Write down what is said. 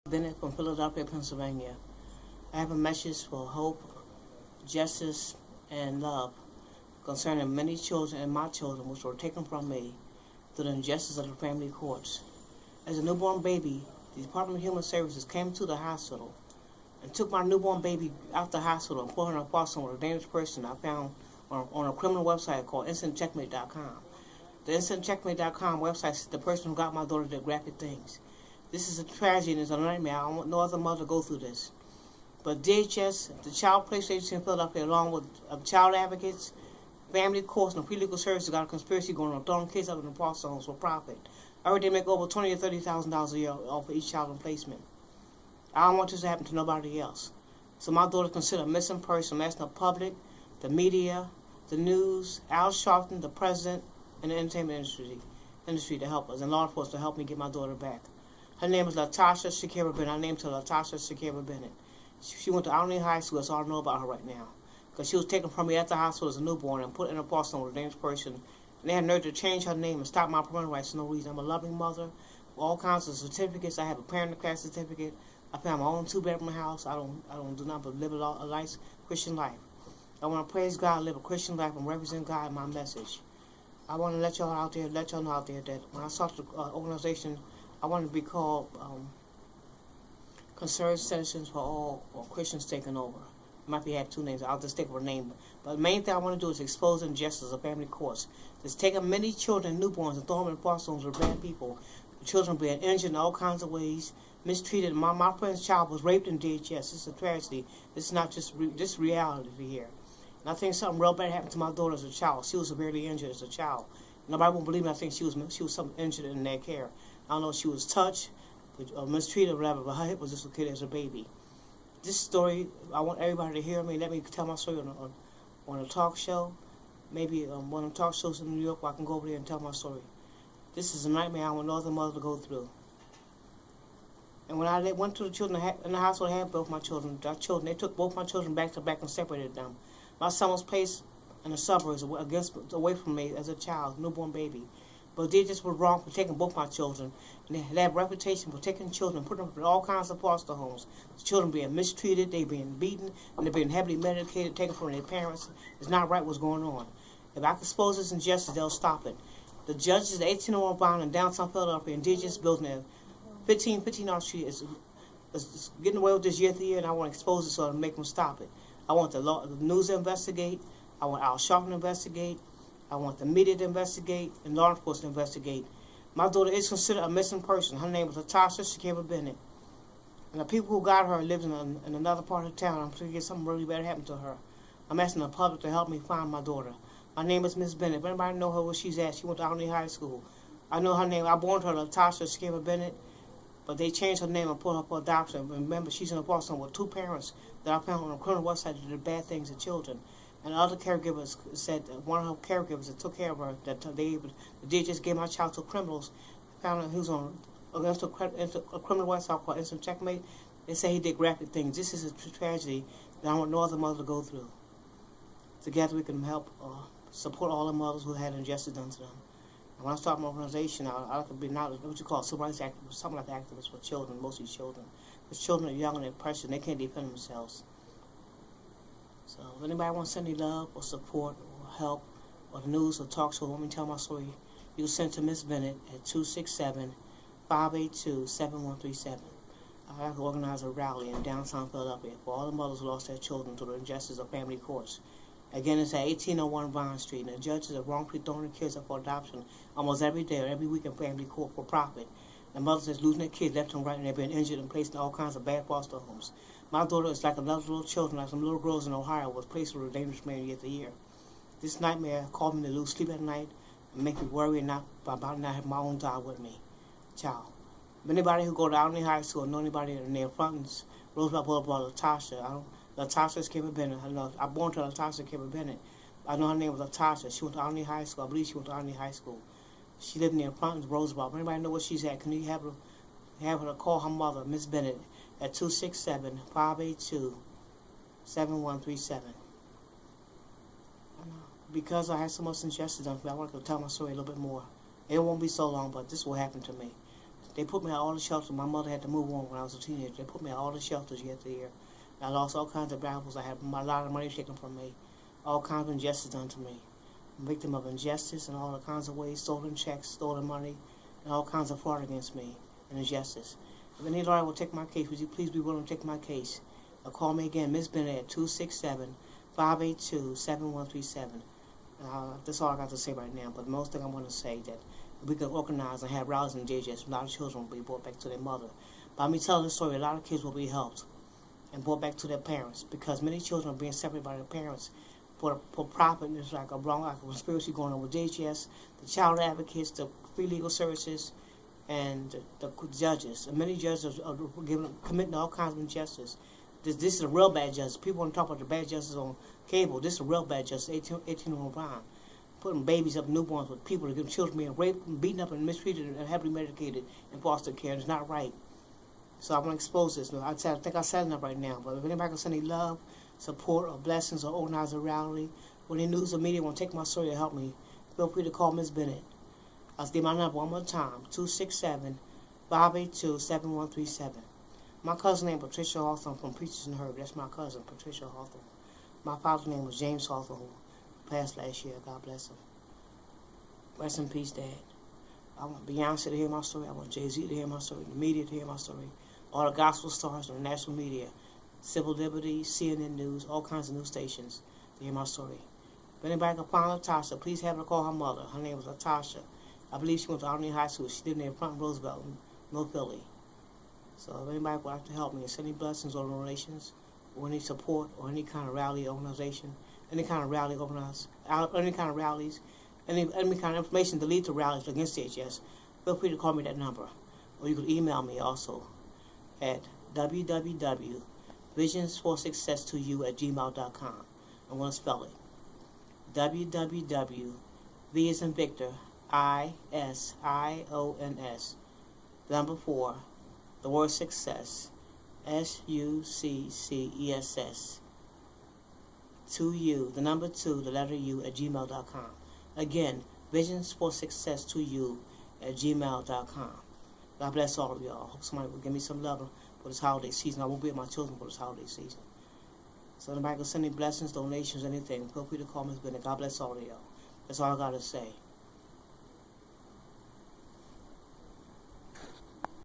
Bennett from Philadelphia, Pennsylvania. I have a message for hope, justice, and love concerning many children and my children which were taken from me through the injustice of the family courts. As a newborn baby, the Department of Human Services came to the hospital and took my newborn baby out the hospital and put her in a foster home with a dangerous person I found on a criminal website called InstantCheckmate.com. The InstantCheckmate.com website said the person who got my daughter did graphic things. This is a tragedy and it's a nightmare. I don't want no other mother to go through this. But DHS, the Child Place Agency in Philadelphia, along with child advocates, family courts, and pre-legal services, got a conspiracy going on, throwing kids out in the foster homes for profit. I heard they make over $20,000 or $30,000 a year off of each child in placement. I don't want this to happen to nobody else. So my daughter is considered a missing person. I'm asking the public, the media, the news, Al Sharpton, the president, and the entertainment industry to help us, and law enforcement to help me get my daughter back. Her name is Latasha Shakira Bennett. I named her Latasha Shakira Bennett. She went to Albany High School. That's all I know about her right now. Because she was taken from me at the hospital as a newborn and put in a foster home with a dangerous person. And they had nerve to change her name and stop my parental rights for no reason. I'm a loving mother with all kinds of certificates. I have a parent class certificate. I found my own two-bedroom house. I don't do nothing but live a nice Christian life. I want to praise God, live a Christian life, and represent God in my message. I want to let y'all know out there that when I start the organization, I want to be called Concerned Citizens for All, or Christians Taking Over. It might be have two names. I'll just stick with a name. But the main thing I want to do is expose injustice of family courts. It's taking many children, newborns, and throwing them in foster homes with bad people. The children being injured in all kinds of ways, mistreated. My friend's child was raped in DHS. It's a tragedy. It's not just this reality here. And I think something real bad happened to my daughter as a child. She was severely injured as a child. Nobody won't believe me. I think she was something injured in their care. I don't know if she was touched, mistreated, or whatever, but her hip was dislocated as a baby. This story, I want everybody to hear me. Let me tell my story on a talk show. Maybe one of the talk shows in New York where I can go over there and tell my story. This is a nightmare I want no other mother to go through. And when I went to the children in the hospital, I had both my children. They took both my children back to back and separated them. My son was placed in the suburbs away from me as a child, newborn baby. But they just were wrong for taking both my children. And they have a reputation for taking children, putting them in all kinds of foster homes. The children being mistreated, they being beaten, and they're being heavily medicated, taken from their parents. It's not right what's going on. If I can expose this injustice, they'll stop it. The judges, the 1801 bond in downtown Philadelphia, indigenous building at 15 R Street is getting away with this year after year, and I want to expose it so to make them stop it. I want the news to investigate. I want Al Sharpton to investigate. I want the media to investigate and law enforcement to investigate. My daughter is considered a missing person. Her name is Latasha Shakira Bennett. And the people who got her live in another part of town. I'm thinking something really bad happened to her. I'm asking the public to help me find my daughter. My name is Miss Bennett. If anybody know her, where she's at, she went to Albany High School. I know her name. I born her Latasha Shakira Bennett, but they changed her name and put her for adoption. Remember, she's in a foster home with two parents that I found on a criminal website that did bad things to children. And other caregivers said that one of her caregivers that took care of her, that they just gave my child to criminals, found out he was on against a criminal website called Instant Checkmate. They say he did graphic things. This is a tragedy that I want no other mother to go through. Together we can help support all the mothers who had injustice done to them. And when I start my organization, I could be not what you call civil rights activist, something like activists for children, mostly children. Because children are young and they're precious, and they can't defend themselves. So if anybody wants to send me love or support or help or the news or talk show, want me to tell my story, you can send to Miss Bennett at 267-582-7137. I have to organize a rally in downtown Philadelphia for all the mothers who lost their children to the injustice of family courts. Again, it's at 1801 Vine Street, and the judges are wrongfully throwing their kids up for adoption almost every day or every week in family court for profit. The mothers that's losing their kids left and right, and they're being injured and placed in all kinds of bad foster homes. My daughter is like another little children, like some little girls in Ohio, was placed with a dangerous man year after year. This nightmare caused me to lose sleep at night and make me worry about not having my own child with me. Child. Anybody who go to Albany High School, know anybody in their frontings, Roosevelt Boulevard, Latasha Shakira Bennett. I born to Latasha Shakira Bennett. I know her name was Latasha. She went to Albany High School. I believe she went to Albany High School. She lived near Frontings, Roosevelt. Anybody know where she's at? Can you have her to call her mother, Miss Bennett, at 267-582-7137. Because I had so much injustice done to me, I want to tell my story a little bit more. It won't be so long, but this will happen to me. They put me at all the shelters. My mother had to move on when I was a teenager. They put me at all the shelters year after year. I lost all kinds of battles. I had a lot of money taken from me. All kinds of injustice done to me. I'm a victim of injustice in all kinds of ways. Stolen checks, stolen money, and all kinds of fraud against me and injustice. If any lawyer will take my case, would you please be willing to take my case? Or call me again, Miss Bennett, at 267-582-7137. That's all I got to say right now. But the most thing I want to say that we can organize and have rallies and DHS. A lot of children will be brought back to their mother. By me telling this story, a lot of kids will be helped and brought back to their parents, because many children are being separated by their parents for profit. And it's like a conspiracy going on with DHS, the child advocates, the free legal services, and the judges. And many judges are committing all kinds of injustice. This is a real bad justice. People want to talk about the bad justice on cable. This is a real bad justice, 18-year-old crime. Putting babies up, newborns with people, to give children being raped, and beaten up, and mistreated, and heavily medicated in foster care. It's not right. So I want to expose this. I think I said enough right now. But if anybody can send any love, support, or blessings, or organize a rally, or any news or media want to take my story to help me, feel free to call Miss Bennett. I'll give my number one more time, 267-582-7137. My cousin named Patricia Hawthorne from Preachers and Herb. That's my cousin, Patricia Hawthorne. My father's name was James Hawthorne, who passed last year. God bless him. Rest in peace, Dad. I want Beyonce to hear my story. I want Jay-Z to hear my story. The media to hear my story. All the gospel stars on the national media. Civil Liberty, CNN News, all kinds of news stations to hear my story. If anybody can find Latasha, please have her call her mother. Her name was Latasha. I believe she went to Albany High School. She lived near Front Roosevelt in North Philly. So if anybody would like to help me and send any blessings or donations, or any support, or any kind of rally organization, any kind of rally organized, any kind of rallies, any kind of information to lead to rallies against DHS, feel free to call me that number. Or you can email me also at www.visionsforsuccess2u@gmail.com. I want to spell it. www, V as in Victor, ISIONS, number 4, the word success, SUCCESS, 2U, the number 2, the letter U, @gmail.com. Again, visionsforsuccess2u@gmail.com. God bless all of y'all. Hope somebody will give me some love for this holiday season. I won't be with my children for this holiday season. So anybody can send me blessings, donations, anything, feel free to call Miss Bennett. God bless all of y'all. That's all I got to say.